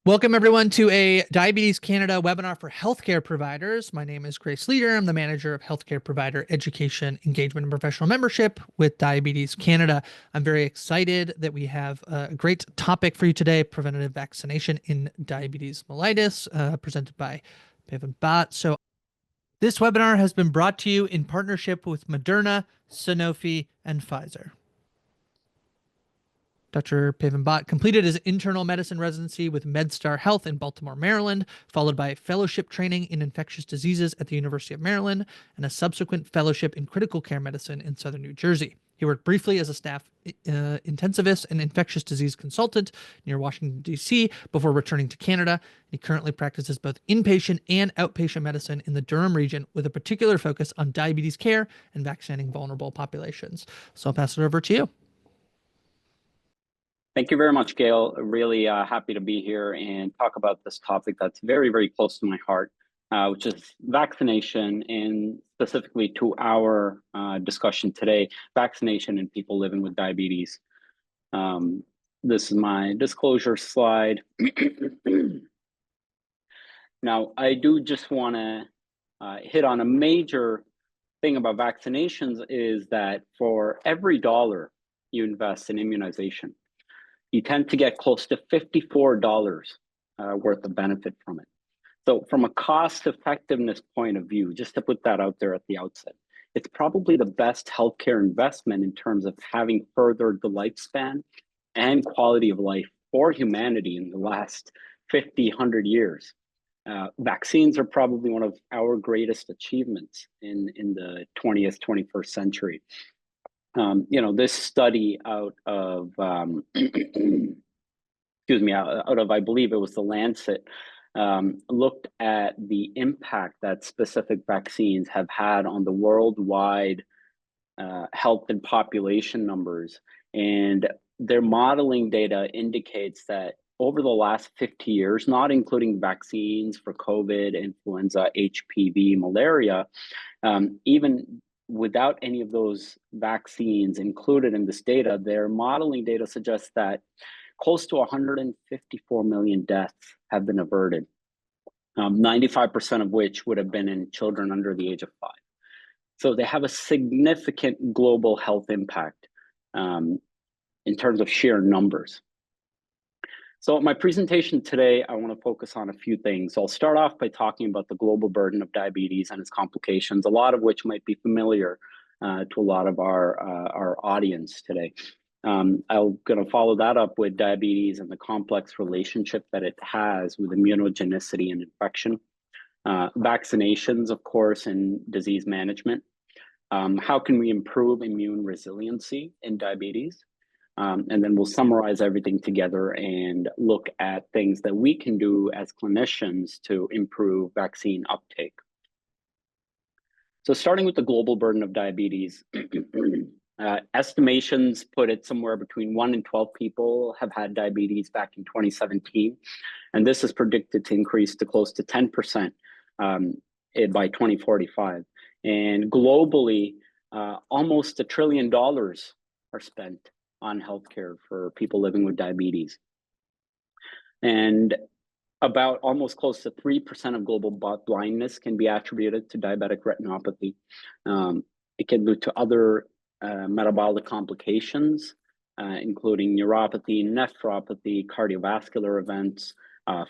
Welcome everyone to a Diabetes Canada webinar for healthcare providers. My name is Grace Leader. I'm the manager of healthcare provider education, engagement, and professional membership with Diabetes Canada. I'm very excited that we have a great topic for you today: preventative vaccination in diabetes mellitus, presented by Pavan Bhat. So this webinar has been brought to you in partnership with Moderna, Sanofi, and Pfizer. Dr. Pavan Bhat completed his internal medicine residency with MedStar Health in Baltimore, Maryland, followed by fellowship training in infectious diseases at the University of Maryland, and a subsequent fellowship in critical care medicine in Southern New Jersey. He worked briefly as a staff intensivist and infectious disease consultant near Washington, D.C., before returning to Canada. He currently practices both inpatient and outpatient medicine in the Durham region, with a particular focus on diabetes care and vaccinating vulnerable populations. So I'll pass it over to you. Thank you very much, Gail. Really happy to be here and talk about this topic that's very, very close to my heart, which is vaccination, and specifically to our discussion today, vaccination in people living with diabetes. This is my disclosure slide. Now, I do just want to hit on a major thing about vaccinations is that for every dollar you invest in immunization, you tend to get close to $54 worth of benefit from it. So from a cost effectiveness point of view, just to put that out there at the outset, it's probably the best healthcare investment in terms of having furthered the lifespan and quality of life for humanity in the last 50, 100 years. Vaccines are probably one of our greatest achievements in the 20th, 21st century. This study out of, excuse me, out of, I believe it was the Lancet, looked at the impact that specific vaccines have had on the worldwide health and population numbers. And their modeling data indicates that over the last 50 years, not including vaccines for COVID, influenza, HPV, malaria, even without any of those vaccines included in this data, their modeling data suggests that close to 154 million deaths have been averted, 95% of which would have been in children under the age of 5. So they have a significant global health impact in terms of sheer numbers. So my presentation today, I want to focus on a few things. I'll start off by talking about the global burden of diabetes and its complications, a lot of which might be familiar to a lot of our audience today. I'm going to follow that up with diabetes and the complex relationship that it has with immunogenicity and infection, vaccinations, of course, and disease management. How can we improve immune resiliency in diabetes? And then we'll summarize everything together and look at things that we can do as clinicians to improve vaccine uptake. So starting with the global burden of diabetes, estimations put it somewhere between 1 in 12 people have had diabetes back in 2017. And this is predicted to increase to close to 10% by 2045. And globally, almost $1 trillion are spent on healthcare for people living with diabetes. And about almost close to 3% of global blindness can be attributed to diabetic retinopathy. It can lead to other metabolic complications, including neuropathy, nephropathy, cardiovascular events,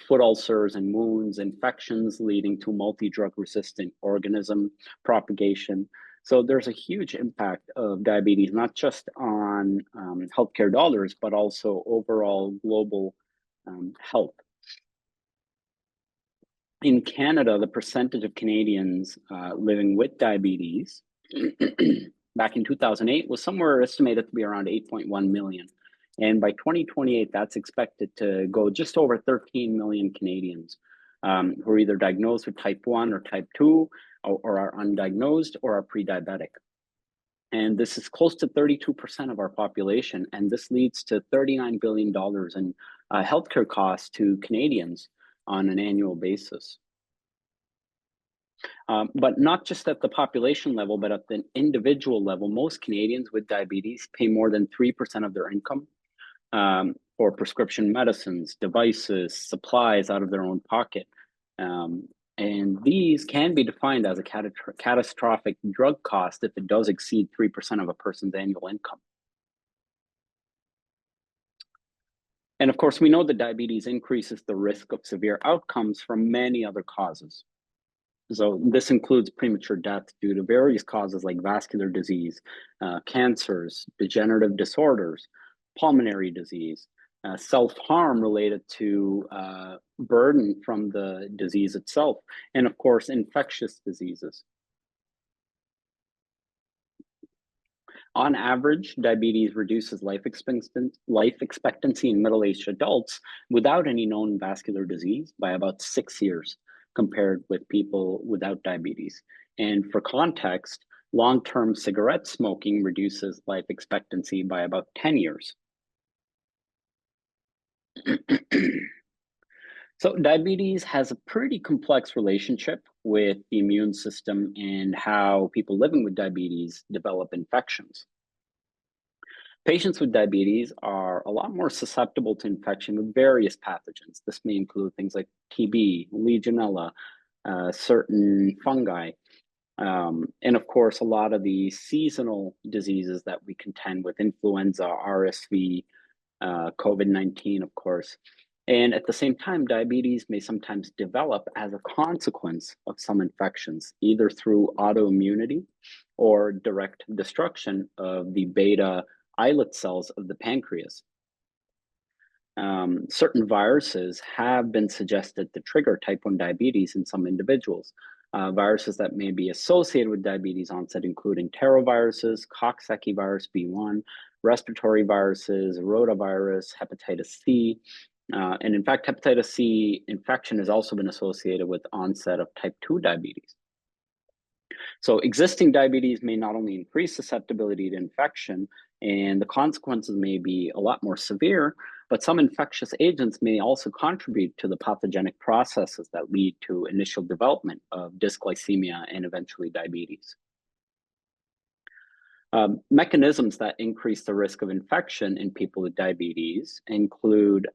foot ulcers and wounds, infections leading to multi-drug resistant organism propagation. So there's a huge impact of diabetes, not just on healthcare dollars, but also overall global health. In Canada, the percentage of Canadians living with diabetes back in 2008 was somewhere estimated to be around 8.1 million. And by 2028, that's expected to go just over 13 million Canadians who are either diagnosed with type 1 or type 2, or are undiagnosed or are pre-diabetic. And this is close to 32% of our population. And this leads to $39 billion in healthcare costs to Canadians on an annual basis. But not just at the population level, but at the individual level, most Canadians with diabetes pay more than 3% of their income or prescription medicines, devices, supplies out of their own pocket. And these can be defined as a catastrophic drug cost if it does exceed 3% of a person's annual income. And of course, we know that diabetes increases the risk of severe outcomes from many other causes. So this includes premature death due to various causes like vascular disease, cancers, degenerative disorders, pulmonary disease, self-harm related to burden from the disease itself, and of course, infectious diseases. On average, diabetes reduces life expectancy in middle-aged adults without any known vascular disease by about 6 years, compared with people without diabetes. And for context, long-term cigarette smoking reduces life expectancy by about 10 years. So diabetes has a pretty complex relationship with the immune system and how people living with diabetes develop infections. Patients with diabetes are a lot more susceptible to infection with various pathogens. This may include things like TB, Legionella, certain fungi, and of course, a lot of the seasonal diseases that we contend with, influenza, RSV, COVID-19, of course. And at the same time, diabetes may sometimes develop as a consequence of some infections, either through autoimmunity or direct destruction of the beta islet cells of the pancreas. Certain viruses have been suggested to trigger type 1 diabetes in some individuals. Viruses that may be associated with diabetes onset include enteroviruses, Coxsackie virus B1, respiratory viruses, rotavirus, hepatitis C, and in fact, hepatitis C infection has also been associated with onset of type 2 diabetes. So existing diabetes may not only increase susceptibility to infection, and the consequences may be a lot more severe, but some infectious agents may also contribute to the pathogenic processes that lead to initial development of dysglycemia and eventually diabetes. Mechanisms that increase the risk of infection in people with diabetes include,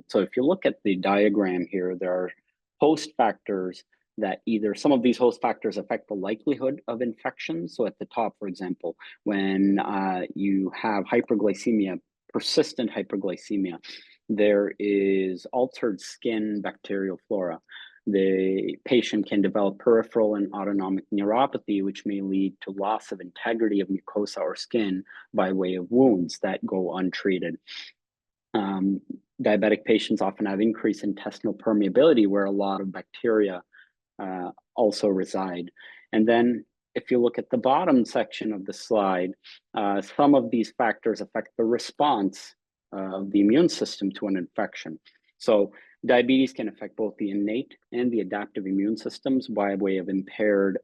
so if you look at the diagram here, there are host factors that either some of these host factors affect the likelihood of infection. So at the top, for example, when you have hyperglycemia, persistent hyperglycemia, there is altered skin bacterial flora. The patient can develop peripheral and autonomic neuropathy, which may lead to loss of integrity of mucosa or skin by way of wounds that go untreated. Diabetic patients often have increased intestinal permeability, where a lot of bacteria also reside. And then if you look at the bottom section of the slide, some of these factors affect the response of the immune system to an infection. So diabetes can affect both the innate and the adaptive immune systems by way of impaired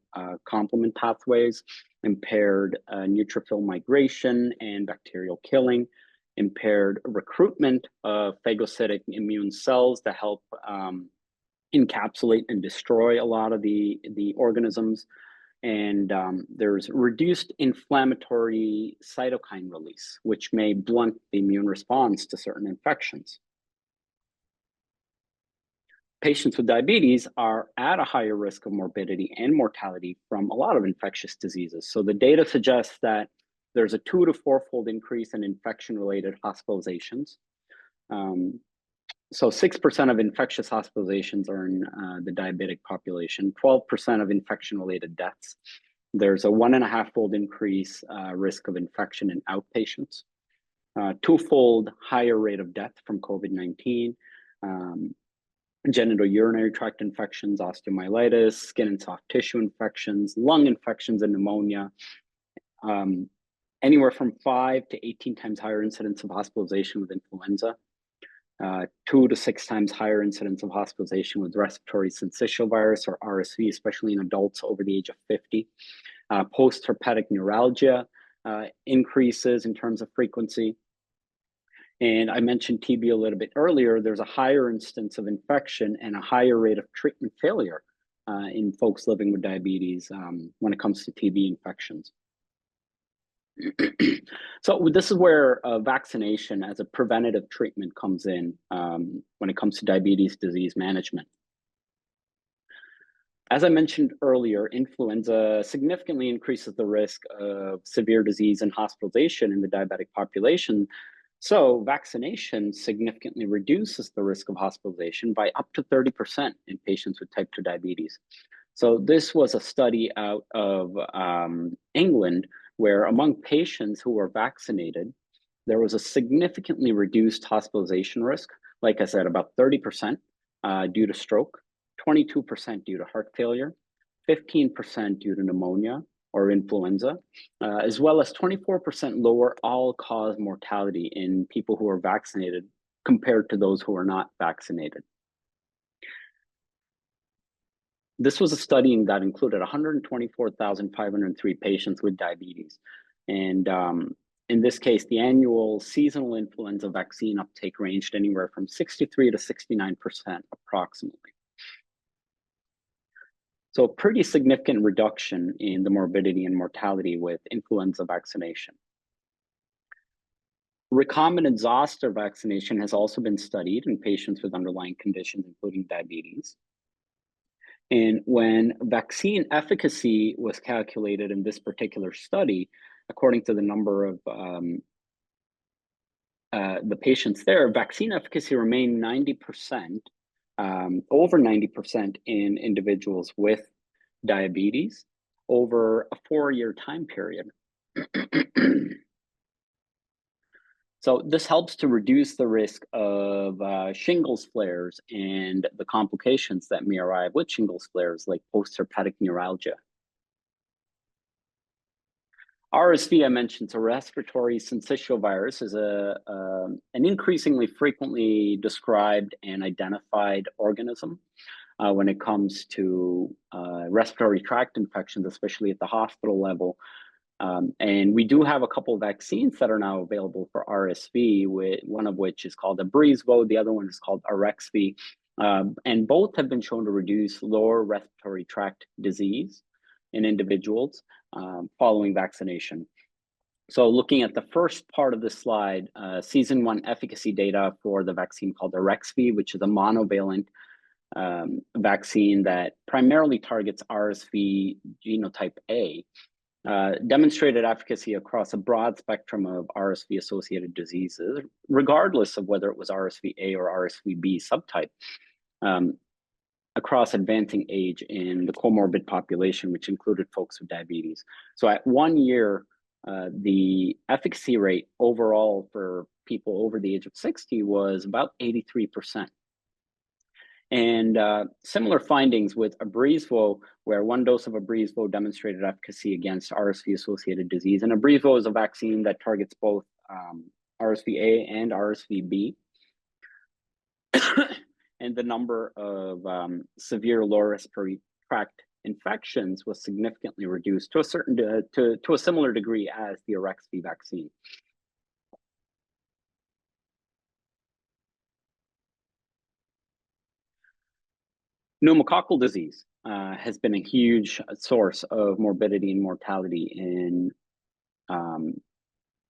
complement pathways, impaired neutrophil migration and bacterial killing, impaired recruitment of phagocytic immune cells that help encapsulate and destroy a lot of the organisms. And there's reduced inflammatory cytokine release, which may blunt the immune response to certain infections. Patients with diabetes are at a higher risk of morbidity and mortality from a lot of infectious diseases. So the data suggests that there's a 2 to 4-fold increase in infection-related hospitalizations. So 6% of infectious hospitalizations are in the diabetic population, 12% of infection-related deaths. There's a 1.5-fold increase risk of infection in outpatients, 2-fold higher rate of death from COVID-19, genitourinary tract infections, osteomyelitis, skin and soft tissue infections, lung infections and pneumonia, anywhere from 5 to 18 times higher incidence of hospitalization with influenza, 2 to 6 times higher incidence of hospitalization with respiratory syncytial virus or RSV, especially in adults over the age of 50. Post-herpetic neuralgia increases in terms of frequency. And I mentioned TB a little bit earlier. There's a higher instance of infection and a higher rate of treatment failure in folks living with diabetes when it comes to TB infections. So this is where vaccination as a preventative treatment comes in when it comes to diabetes disease management. As I mentioned earlier, influenza significantly increases the risk of severe disease and hospitalization in the diabetic population. So vaccination significantly reduces the risk of hospitalization by up to 30% in patients with type 2 diabetes. So this was a study out of England where among patients who were vaccinated, there was a significantly reduced hospitalization risk, like I said, about 30% due to stroke, 22% due to heart failure, 15% due to pneumonia or influenza, as well as 24% lower all-cause mortality in people who are vaccinated compared to those who are not vaccinated. This was a study that included 124,503 patients with diabetes. And in this case, the annual seasonal influenza vaccine uptake ranged anywhere from 63 to 69% approximately. So a pretty significant reduction in the morbidity and mortality with influenza vaccination. Recombinant zoster vaccination has also been studied in patients with underlying conditions, including diabetes. And when vaccine efficacy was calculated in this particular study, according to the number of the patients there, vaccine efficacy remained 90%, over 90% in individuals with diabetes over a 4-year time period. So this helps to reduce the risk of shingles flares and the complications that may arrive with shingles flares, like post-herpetic neuralgia. RSV, I mentioned, so respiratory syncytial virus is an increasingly frequently described and identified organism when it comes to respiratory tract infections, especially at the hospital level. And we do have a couple of vaccines that are now available for RSV, one of which is called Abrezvo, the other one is called Arexvy. And both have been shown to reduce lower respiratory tract disease in individuals following vaccination. So looking at the first part of the slide, season 1 efficacy data for the vaccine called Arexvy, which is a monovalent vaccine that primarily targets RSV genotype A, demonstrated efficacy across a broad spectrum of RSV-associated diseases, regardless of whether it was RSV-A or RSV-B subtype, across advancing age in the comorbid population, which included folks with diabetes. So at 1 year, the efficacy rate overall for people over the age of 60 was about 83%. And similar findings with Abrezvo, where 1 dose of Abrezvo demonstrated efficacy against RSV-associated disease. And Abrezvo is a vaccine that targets both RSV-A and RSV-B. And the number of severe lower respiratory tract infections was significantly reduced to a similar degree as the Arexvy vaccine. Pneumococcal disease has been a huge source of morbidity and mortality in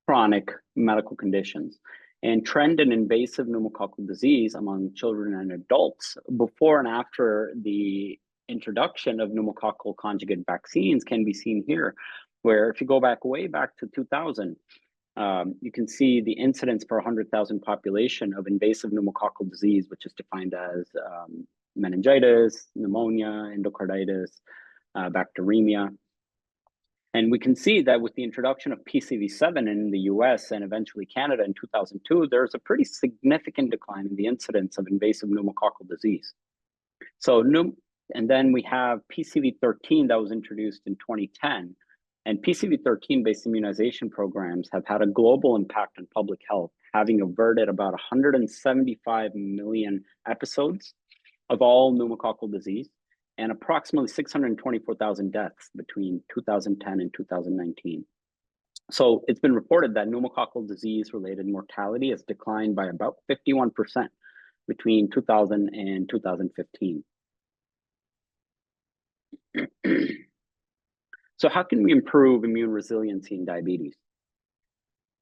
chronic medical conditions. And trend in invasive pneumococcal disease among children and adults before and after the introduction of pneumococcal conjugate vaccines can be seen here, where if you go back way back to 2000, you can see the incidence per 100,000 population of invasive pneumococcal disease, which is defined as meningitis, pneumonia, endocarditis, bacteremia. And we can see that with the introduction of PCV7 in the US and eventually Canada in 2002, there's a pretty significant decline in the incidence of invasive pneumococcal disease. So, and then we have PCV13 that was introduced in 2010. And PCV13-based immunization programs have had a global impact on public health, having averted about 175 million episodes of all pneumococcal disease and approximately 624,000 deaths between 2010 and 2019. So it's been reported that pneumococcal disease-related mortality has declined by about 51% between 2000 and 2015. So how can we improve immune resiliency in diabetes?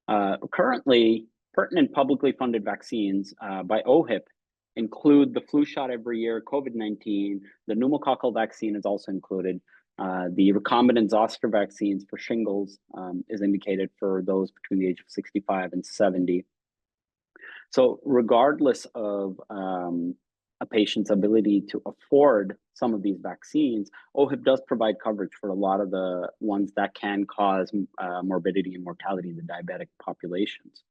Currently, pertinent publicly funded vaccines by OHIP include the flu shot every year, COVID-19, the pneumococcal vaccine is also included. The recombinant zoster vaccines for shingles is indicated for those between the age of 65 and 70. So regardless of a patient's ability to afford some of these vaccines, OHIP does provide coverage for a lot of the ones that can cause morbidity and mortality in the diabetic populations.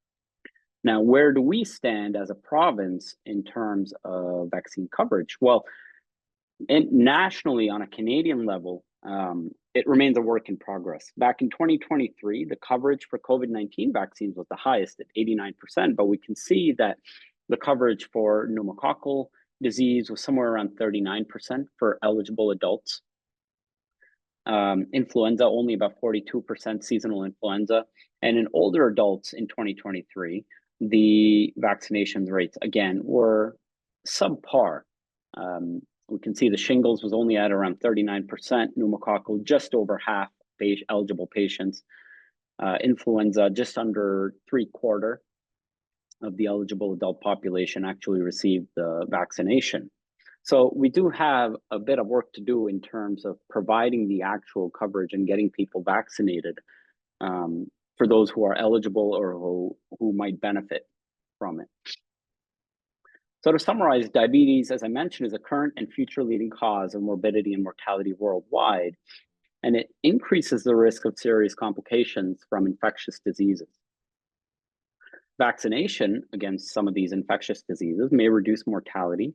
Now, where do we stand as a province in terms of vaccine coverage? Well, nationally, on a Canadian level, it remains a work in progress. Back in 2023, the coverage for COVID-19 vaccines was the highest at 89%, but we can see that the coverage for pneumococcal disease was somewhere around 39% for eligible adults. Influenza, only about 42% seasonal influenza. And in older adults in 2023, the vaccination rates, again, were subpar. We can see the shingles was only at around 39%, pneumococcal just over half eligible patients, influenza just under 3/4 of the eligible adult population actually received the vaccination. So we do have a bit of work to do in terms of providing the actual coverage and getting people vaccinated for those who are eligible or who might benefit from it. So to summarize, diabetes, as I mentioned, is a current and future leading cause of morbidity and mortality worldwide, and it increases the risk of serious complications from infectious diseases. Vaccination against some of these infectious diseases may reduce mortality,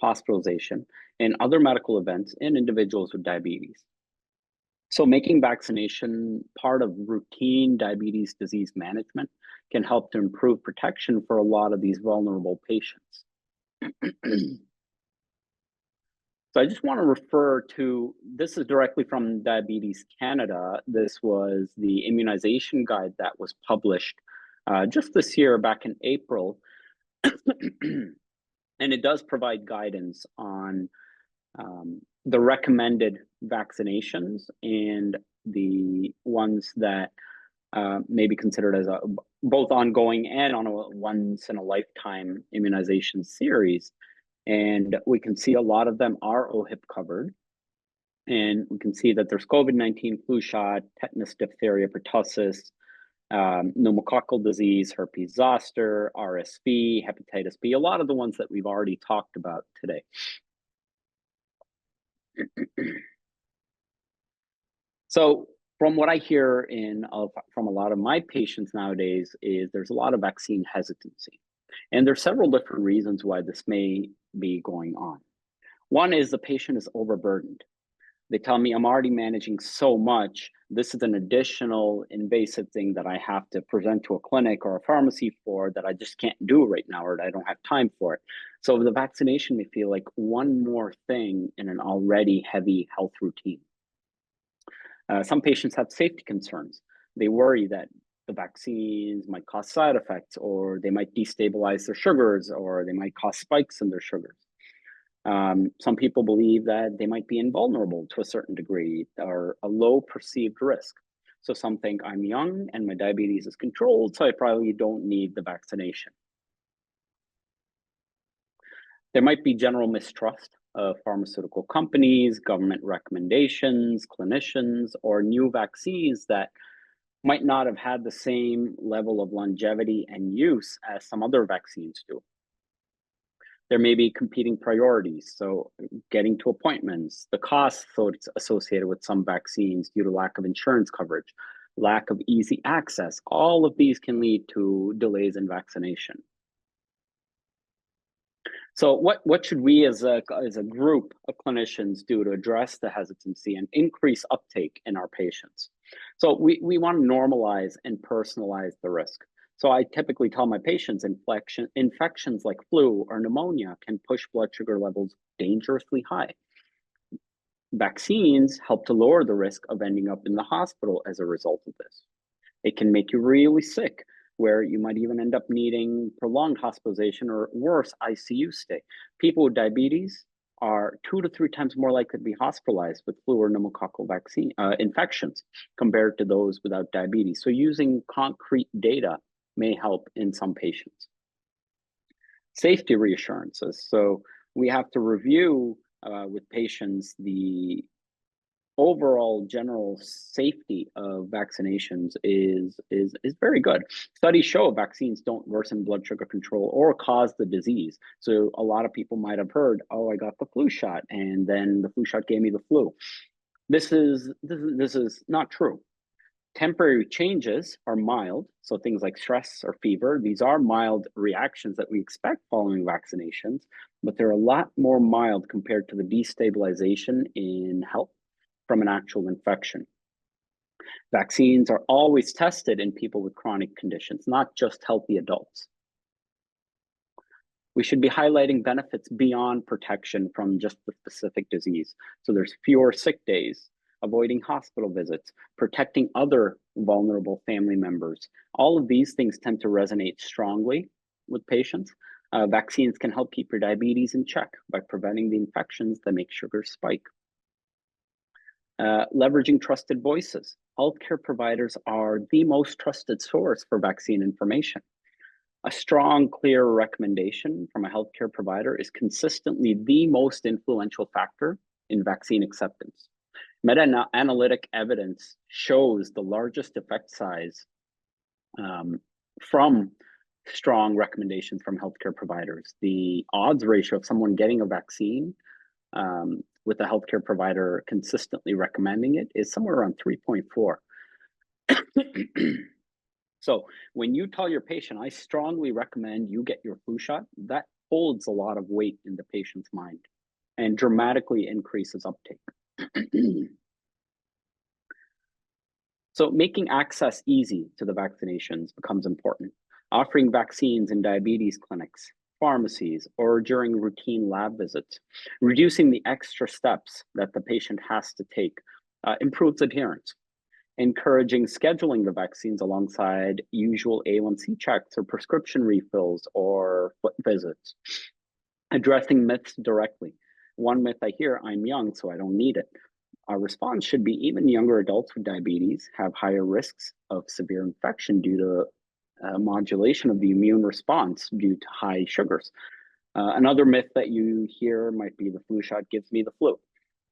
hospitalization, and other medical events in individuals with diabetes. So making vaccination part of routine diabetes disease management can help to improve protection for a lot of these vulnerable patients. So I just want to refer to, this is directly from Diabetes Canada. This was the immunization guide that was published just this year, back in April. And it does provide guidance on the recommended vaccinations and the ones that may be considered as both ongoing and on a once in a lifetime immunization series. And we can see a lot of them are OHIP covered. And we can see that there's COVID-19 flu shot, tetanus, diphtheria, pertussis, pneumococcal disease, herpes zoster, RSV, hepatitis B, a lot of the ones that we've already talked about today. So from what I hear from a lot of my patients nowadays is there's a lot of vaccine hesitancy. And there's several different reasons why this may be going on. One is the patient is overburdened. They tell me, I'm already managing so much. This is an additional invasive thing that I have to present to a clinic or a pharmacy for that I just can't do right now, or I don't have time for it. So the vaccination may feel like one more thing in an already heavy health routine. Some patients have safety concerns. They worry that the vaccines might cause side effects, or they might destabilize their sugars, or they might cause spikes in their sugars. Some people believe that they might be invulnerable to a certain degree or a low perceived risk. So some think I'm young and my diabetes is controlled, so I probably don't need the vaccination. There might be general mistrust of pharmaceutical companies, government recommendations, clinicians, or new vaccines that might not have had the same level of longevity and use as some other vaccines do. There may be competing priorities, so getting to appointments, the costs associated with some vaccines due to lack of insurance coverage, lack of easy access, all of these can lead to delays in vaccination. So what should we as a group of clinicians do to address the hesitancy and increase uptake in our patients? So we want to normalize and personalize the risk. So I typically tell my patients infections like flu or pneumonia can push blood sugar levels dangerously high. Vaccines help to lower the risk of ending up in the hospital as a result of this. It can make you really sick, where you might even end up needing prolonged hospitalization or worse, ICU stay. People with diabetes are 2 to 3 times more likely to be hospitalized with flu or pneumococcal vaccine infections compared to those without diabetes. So using concrete data may help in some patients. Safety reassurances. So we have to review with patients the overall general safety of vaccinations is very good. Studies show vaccines don't worsen blood sugar control or cause the disease. So a lot of people might have heard, oh, I got the flu shot, and then the flu shot gave me the flu. This is not true. Temporary changes are mild, so things like stress or fever, these are mild reactions that we expect following vaccinations, but they're a lot more mild compared to the destabilization in health from an actual infection. Vaccines are always tested in people with chronic conditions, not just healthy adults. We should be highlighting benefits beyond protection from just the specific disease. So there's fewer sick days, avoiding hospital visits, protecting other vulnerable family members. All of these things tend to resonate strongly with patients. Vaccines can help keep your diabetes in check by preventing the infections that make sugars spike. Leveraging trusted voices. Healthcare providers are the most trusted source for vaccine information. A strong, clear recommendation from a healthcare provider is consistently the most influential factor in vaccine acceptance. Meta-analytic evidence shows the largest effect size from strong recommendations from healthcare providers. The odds ratio of someone getting a vaccine with a healthcare provider consistently recommending it is somewhere around 3.4. So when you tell your patient, I strongly recommend you get your flu shot, that holds a lot of weight in the patient's mind and dramatically increases uptake. So making access easy to the vaccinations becomes important. Offering vaccines in diabetes clinics, pharmacies, or during routine lab visits, reducing the extra steps that the patient has to take improves adherence. Encouraging scheduling the vaccines alongside usual A1C checks or prescription refills or foot visits. Addressing myths directly. One myth I hear, I'm young, so I don't need it. Our response should be even younger adults with diabetes have higher risks of severe infection due to modulation of the immune response due to high sugars. Another myth that you hear might be the flu shot gives me the flu.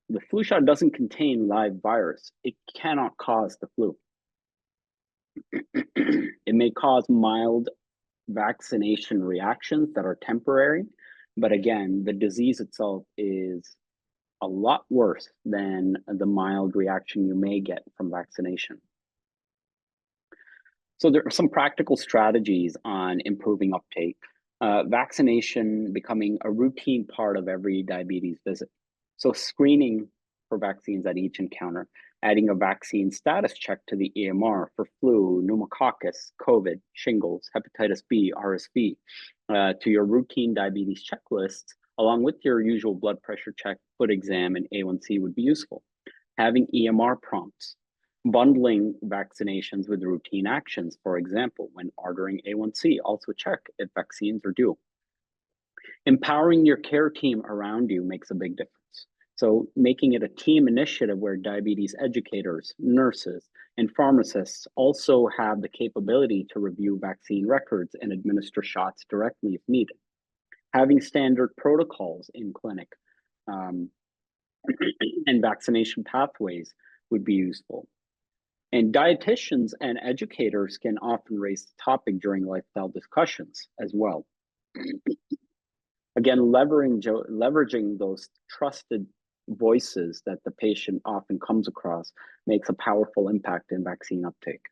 The flu shot doesn't contain live virus. It cannot cause the flu. It may cause mild vaccination reactions that are temporary, but again, the disease itself is a lot worse than the mild reaction you may get from vaccination. So there are some practical strategies on improving uptake. Vaccination becoming a routine part of every diabetes visit. So screening for vaccines at each encounter, adding a vaccine status check to the EMR for flu, pneumococcal, COVID, shingles, hepatitis B, RSV, to your routine diabetes checklists, along with your usual blood pressure check, foot exam, and A1C would be useful. Having EMR prompts, bundling vaccinations with routine actions. For example, when ordering A1C, also check if vaccines are due. Empowering your care team around you makes a big difference. So making it a team initiative where diabetes educators, nurses, and pharmacists also have the capability to review vaccine records and administer shots directly if needed. Having standard protocols in clinic and vaccination pathways would be useful. And dietitians and educators can often raise the topic during lifestyle discussions as well. Again, leveraging those trusted voices that the patient often comes across makes a powerful impact in vaccine uptake.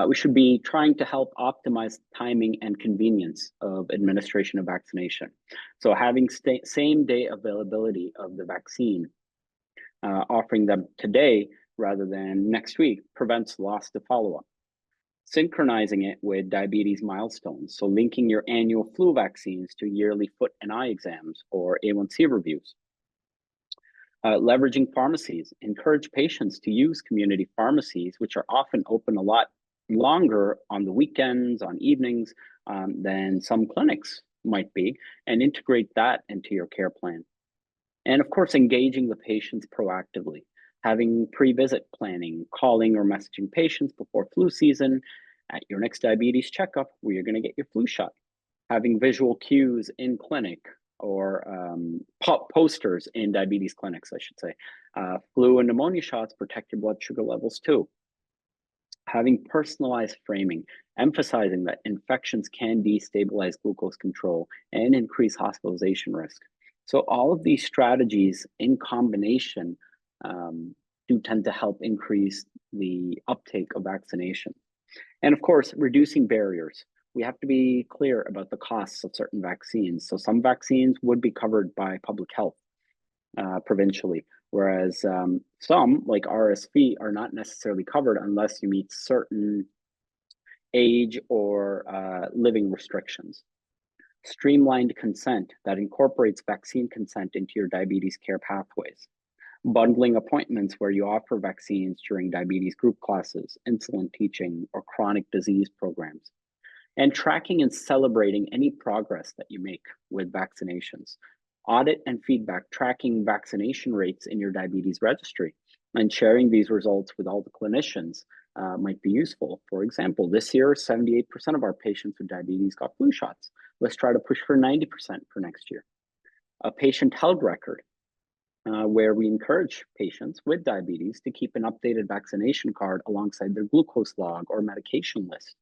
We should be trying to help optimize timing and convenience of administration of vaccination. So having same day availability of the vaccine, offering them today rather than next week prevents loss to follow-up. Synchronizing it with diabetes milestones, so linking your annual flu vaccines to yearly foot and eye exams or A1C reviews. Leveraging pharmacies, encourage patients to use community pharmacies, which are often open a lot longer on the weekends, on evenings, than some clinics might be, and integrate that into your care plan. And of course, engaging the patients proactively, having pre-visit planning, calling or messaging patients before flu season, at your next diabetes checkup where you're going to get your flu shot. Having visual cues in clinic or posters in diabetes clinics, I should say. Flu and pneumonia shots protect your blood sugar levels too. Having personalized framing, emphasizing that infections can destabilize glucose control and increase hospitalization risk. So, all of these strategies in combination do tend to help increase the uptake of vaccination. And of course, reducing barriers. We have to be clear about the costs of certain vaccines. So, some vaccines would be covered by public health provincially, whereas some, like RSV, are not necessarily covered unless you meet certain age or living restrictions. Streamlined consent that incorporates vaccine consent into your diabetes care pathways. Bundling appointments where you offer vaccines during diabetes group classes, insulin teaching, or chronic disease programs. And tracking and celebrating any progress that you make with vaccinations. Audit and feedback tracking vaccination rates in your diabetes registry and sharing these results with all the clinicians might be useful. For example, this year, 78% of our patients with diabetes got flu shots. Let's try to push for 90% for next year. A patient held record where we encourage patients with diabetes to keep an updated vaccination card alongside their glucose log or medication list.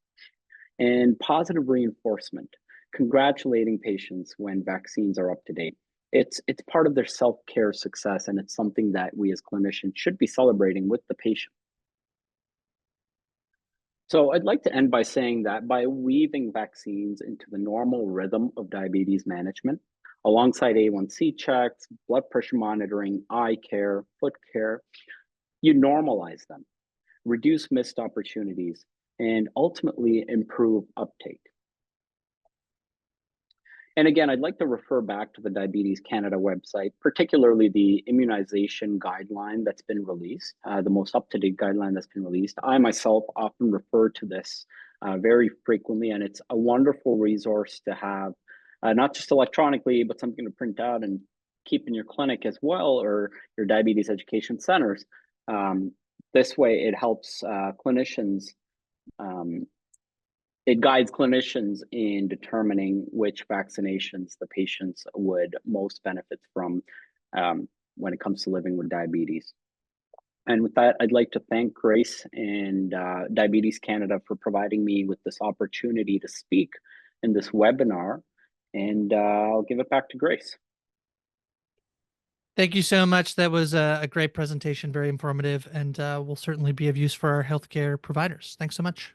And positive reinforcement, congratulating patients when vaccines are up to date. It's part of their self-care success, and it's something that we as clinicians should be celebrating with the patient. So I'd like to end by saying that by weaving vaccines into the normal rhythm of diabetes management, alongside A1C checks, blood pressure monitoring, eye care, foot care, you normalize them, reduce missed opportunities, and ultimately improve uptake. And again, I'd like to refer back to the Diabetes Canada website, particularly the immunization guideline that's been released, the most up-to-date guideline that's been released. I myself often refer to this very frequently, and it's a wonderful resource to have, not just electronically, but something to print out and keep in your clinic as well, or your diabetes education centers. This way, it helps clinicians it guides clinicians in determining which vaccinations the patients would most benefit from when it comes to living with diabetes. And with that, I'd like to thank Grace and Diabetes Canada for providing me with this opportunity to speak in this webinar. And I'll give it back to Grace. Thank you so much. That was a great presentation, very informative, and will certainly be of use for our healthcare providers. Thanks so much.